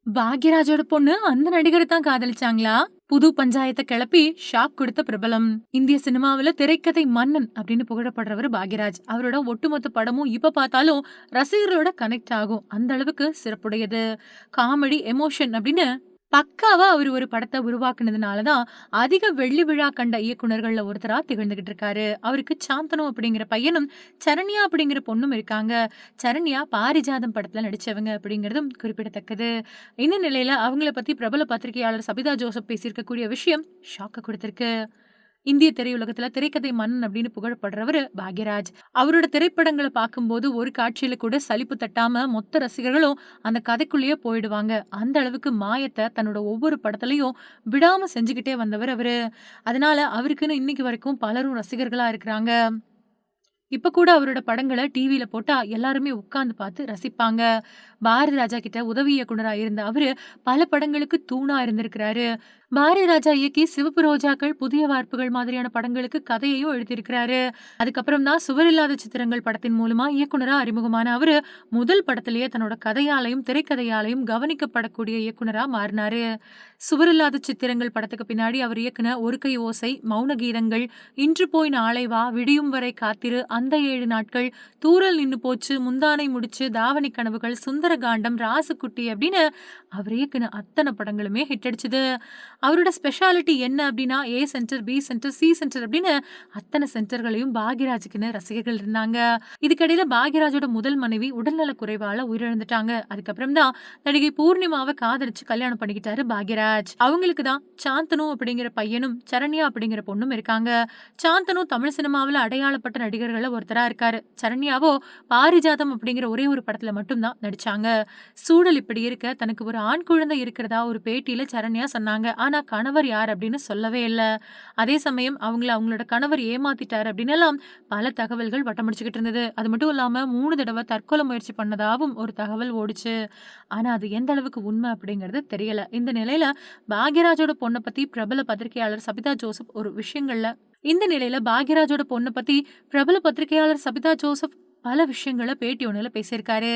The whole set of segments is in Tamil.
பாக்யராஜோட பொண்ணு அந்த நடிகரை தான் காதலிச்சாங்களா? புது பஞ்சாயத்த கிளப்பி ஷாக் கொடுத்த பிரபலம். இந்திய சினிமாவுல திரைக்கதை மன்னன் அப்படின்னு புகழப்படுறவர் பாக்யராஜ். அவரோட ஒட்டுமொத்த படமும் இப்ப பார்த்தாலும் ரசிகர்களோட கனெக்ட் ஆகும். அந்த அளவுக்கு சிறப்புடையது. காமெடி, எமோஷன் அப்படின்னு பக்காவா அவரு ஒரு படத்த உருவாக்குனதுனால தான் அதிக வெள்ளி விழா கண்ட இயக்குனர்கள்ல ஒருத்தரா திகழ்ந்துகிட்டு இருக்காரு. அவருக்கு சாந்தனு அப்படிங்கிற பையனும், சரண்யா அப்படிங்கிற பொண்ணும் இருக்காங்க. சரண்யா பாரிஜாதம் படத்துல நடிச்சவங்க அப்படிங்கிறதும் குறிப்பிடத்தக்கது. இந்த நிலையில அவங்கள பத்தி பிரபல பத்திரிகையாளர் சபிதா ஜோசப் பேசியிருக்கக்கூடிய விஷயம் ஷாக்க குடுத்திருக்கு. இந்திய திரையுலகத்துல திரைக்கதை மன்னன் அப்படின்னு புகழப்படுறவரு பாக்யராஜ். அவரோட திரைப்படங்கள பார்க்கும்போது ஒரு காட்சியில கூட சலிப்பு தட்டாம மொத்த ரசிகர்களும் அந்த கதைக்குள்ளேயே போயிடுவாங்க. அந்த அளவுக்கு மாயத்த தன்னோட ஒவ்வொரு படத்துலயும் விடாம செஞ்சுகிட்டே வந்தவர் அவரு. அதனால அவருக்குன்னு இன்னைக்கு வரைக்கும் பலரும் ரசிகர்களா இருக்கிறாங்க. இப்ப கூட அவரோட படங்கள டிவில போட்டா எல்லாருமே உட்கார்ந்து பார்த்து ரசிப்பாங்க. பாரதி ராஜா கிட்ட உதவி இயக்குனரா இருந்த அவரு பல படங்களுக்கு தூணா இருந்திருக்கிறாரு. பாரதி ராஜா இயக்கி சிவப்பு ரோஜாக்கள், புதிய வார்ப்புகள் மாதிரியான படங்களுக்கு கதையையும் எழுதியிருக்கிறாரு. அதுக்கப்புறம் தான் சுவரில்லாத சித்திரங்கள் படத்தின் மூலமா இயக்குனரா அறிமுகமான அவரு முதல் படத்திலேயே தன்னோட கதையாலையும் திரைக்கதையாலையும் கவனிக்கப்படக்கூடிய இயக்குனரா மாறினாரு. சுவரில்லாத சித்திரங்கள் படத்துக்கு பின்னாடி அவர் இயக்குன ஒரு கை ஓசை, மௌன கீதங்கள், இன்று போய் நாளை வா, விடியும் வரை காத்திரு, அந்த 7 நாட்கள், தூறல் நின்னு போச்சு, முந்தானை முடிச்சு, தாவணி கனவுகள், சுந்தர காண்டம், ராசுக்குட்டி அப்படின்னு அவர் இயக்குன அத்தனை படங்களுமே ஹிட் அடிச்சது. அவரோட ஸ்பெஷாலிட்டி என்ன அப்படின்னா A centre, B centre, C centre அப்படின்னு அத்தனை சென்டர்களையும் பாக்யராஜுக்குன்னு ரசிகர்கள் இருந்தாங்க. இதுக்கிடையில பாக்யராஜோட முதல் மனைவி உடல்நல குறைவால உயிரிழந்துட்டாங்க. அதுக்கப்புறம் தான் நடிகை பூர்ணிமாவை காதலிச்சு கல்யாணம் பண்ணிக்கிட்டாரு பாக்யராஜ். அவங்களுக்கு தான் சாந்தனு அப்படிங்கிற பையனும், சரண்யா அப்படிங்கிற பொண்ணும் இருக்காங்க. சாந்தனு தமிழ் சினிமாவில் அடையாளப்பட்ட நடிகர்கள ஒருத்தரா இருக்காரு. சரண்யாவோ பாரிஜாதம் அப்படிங்கிற ஒரே ஒரு படத்துல மட்டும் தான் நடிச்சாங்க. சூழல் இப்படி இருக்க தனக்கு ஒரு ஆண் குழந்தை இருக்கிறதா ஒரு பேட்டியில சரண்யா சொன்னாங்க. ஆனா கணவர் யார் அப்படின்னு சொல்லவே இல்ல. அதே சமயம் அவங்களோட கணவர் ஏமாத்திட்டாரு அப்படின்னு எல்லாம் பல தகவல்கள் வட்டமடிச்சுக்கிட்டு இருந்தது. அது மட்டும் இல்லாம 3 தடவ தற்கொலை முயற்சி பண்ணதாவும் ஒரு தகவல் ஓடுச்சு. ஆனா அது எந்த அளவுக்கு உண்மை அப்படிங்கிறது தெரியல. இந்த நிலையில பாக்யராஜோட பொண்ண பத்தி பிரபல பத்திரிகையாளர் சபிதா ஜோசப் ஒரு விஷயங்கள்ல இந்த நிலையில பாக்யராஜோட பொண்ண பத்தி பிரபல பத்திரிகையாளர் சபிதா ஜோசப் பல விஷயங்கள பேட்டி ஒண்ணுல பேசியிருக்காரு.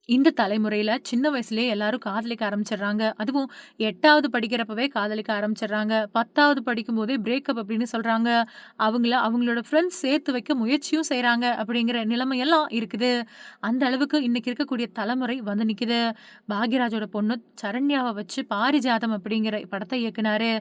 இந்த தலைமுறையில சின்ன வயசுலயே எல்லாரும் காதலிக்க ஆரம்பிச்சிடுறாங்க. அதுவும் 8வது படிக்கிறப்பவே காதலிக்க ஆரம்பிச்சிடுறாங்க. 10வது படிக்கும்போதே பிரேக்கப் அப்படின்னு சொல்றாங்க. அவங்களோட ஃப்ரெண்ட்ஸ் சேர்த்து வைக்க முயற்சியும் செய்றாங்க அப்படிங்கிற நிலைமையெல்லாம் இருக்குது. அந்த அளவுக்கு இன்னைக்கு இருக்கக்கூடிய தலைமுறை வந்து நிக்குது. பாக்யராஜோட பொண்ணு சரண்யாவ வச்சு பாரிஜாதம் அப்படிங்கிற படத்தை இயக்குனாரு.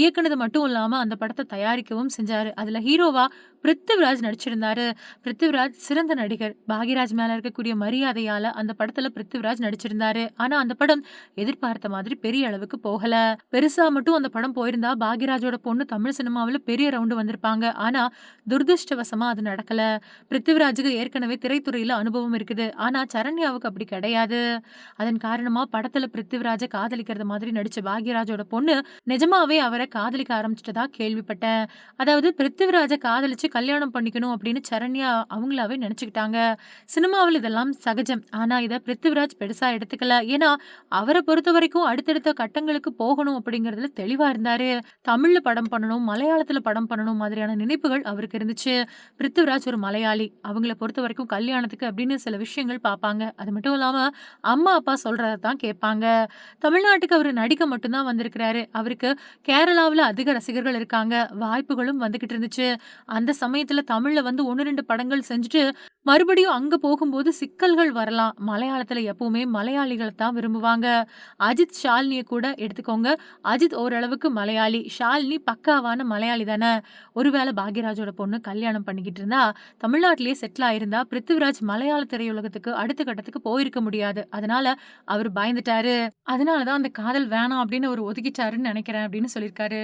இயக்குனது மட்டும் இல்லாம அந்த படத்த தயாரிக்கவும் செஞ்சாரு. அதுல ஹீரோவா பிருத்திவிராஜ் நடிச்சிருந்தாரு. பிருத்திவிராஜ் சிறந்த நடிகர். பாக்யராஜ் மேல இருக்கக்கூடிய மரியாதையால அந்த படத்துல பிருத்திவிராஜ் நடிச்சிருந்தாரு. ஆனா அந்த படம் எதிர்பார்த்த மாதிரி பெரிய அளவுக்கு போகல. பெருசா மட்டும் அந்த படம் போயிருந்தா பாக்யராஜோட பொண்ணு தமிழ் சினிமாவுல பெரிய ரவுண்டு வந்திருப்பாங்க. ஆனா துரதிர்ஷ்டவசமா அது நடக்கல. பிருத்திவிராஜுக்கு ஏற்கனவே திரைத்துறையில அனுபவம் இருக்குது. ஆனா சரண்யாவுக்கு அப்படி கிடையாது. அதன் காரணமா படத்துல பிருத்திவிராஜ காதலிக்கிறது மாதிரி நடிச்ச பாக்யராஜோட பொண்ணு நிஜமாவே அவரை காதலிக்க ஆரம்பிச்சிட்டதா கேள்விப்பட்டேன். அதாவது பிருத்திவிராஜ காதலிச்சு கல்யாணம் பண்ணிக்கணும் அப்படின்னு சரண்யா அவங்களாவே நினைச்சுக்கிட்டாங்க. சினிமாவில் இதெல்லாம் சகஜம். ஆனா இத பிருத்திவிராஜ் பெருசா எடுத்துக்கல. ஏன்னா அவரை பொறுத்த வரைக்கும் அடுத்தடுத்த கட்டங்களுக்கு போகணும் அப்படிங்கறதுல தெளிவா இருந்தாரு. தமிழ்ல படம் பண்ணணும், மலையாளத்துல படம் பண்ணணும் மாதிரியான நினைப்புகள் அவருக்கு இருந்துச்சு. பிருத்திவிராஜ் ஒரு மலையாளி. அவங்கள பொறுத்த வரைக்கும் கல்யாணத்துக்கு அப்படின்னு சில விஷயங்கள் பார்ப்பாங்க. அது மட்டும் இல்லாம அம்மா அப்பா சொல்றத தான் கேட்பாங்க. தமிழ்நாட்டுக்கு அவரு நடிக்க மட்டும் தான் வந்திருக்கிறாரு. அவருக்கு கேரளாவுல அதிக ரசிகர்கள் இருக்காங்க. வாய்ப்புகளும் வந்துகிட்டு இருந்துச்சு. அந்த சமயத்துல தமிழ்ல வந்து 1, 2 படங்கள் செஞ்சுட்டு மறுபடியும் அங்க போகும்போது சிக்கல்கள் வரலாம். மலையாளத்துல எப்பவுமே மலையாளிகள தான் விரும்புவாங்க. அஜித், ஷாலினிய கூட எடுத்துக்கோங்க. அஜித் ஓரளவுக்கு மலையாளி. ஷாலினி பக்காவான மலையாளி தானே. ஒருவேளை பாக்யராஜோட பொண்ணு கல்யாணம் பண்ணிக்கிட்டு இருந்தா, தமிழ்நாட்டிலேயே செட்டில் ஆயிருந்தா பிருத்திவிராஜ் மலையாள திரையுலகத்துக்கு அடுத்த கட்டத்துக்கு போயிருக்க முடியாது. அதனால அவரு பயந்துட்டாரு. அதனால தான் அந்த காதல் வேணாம் அப்படின்னு அவரு ஒதுக்கிட்டாருன்னு நினைக்கிறேன் அப்படின்னு சொல்லியிருக்காரு.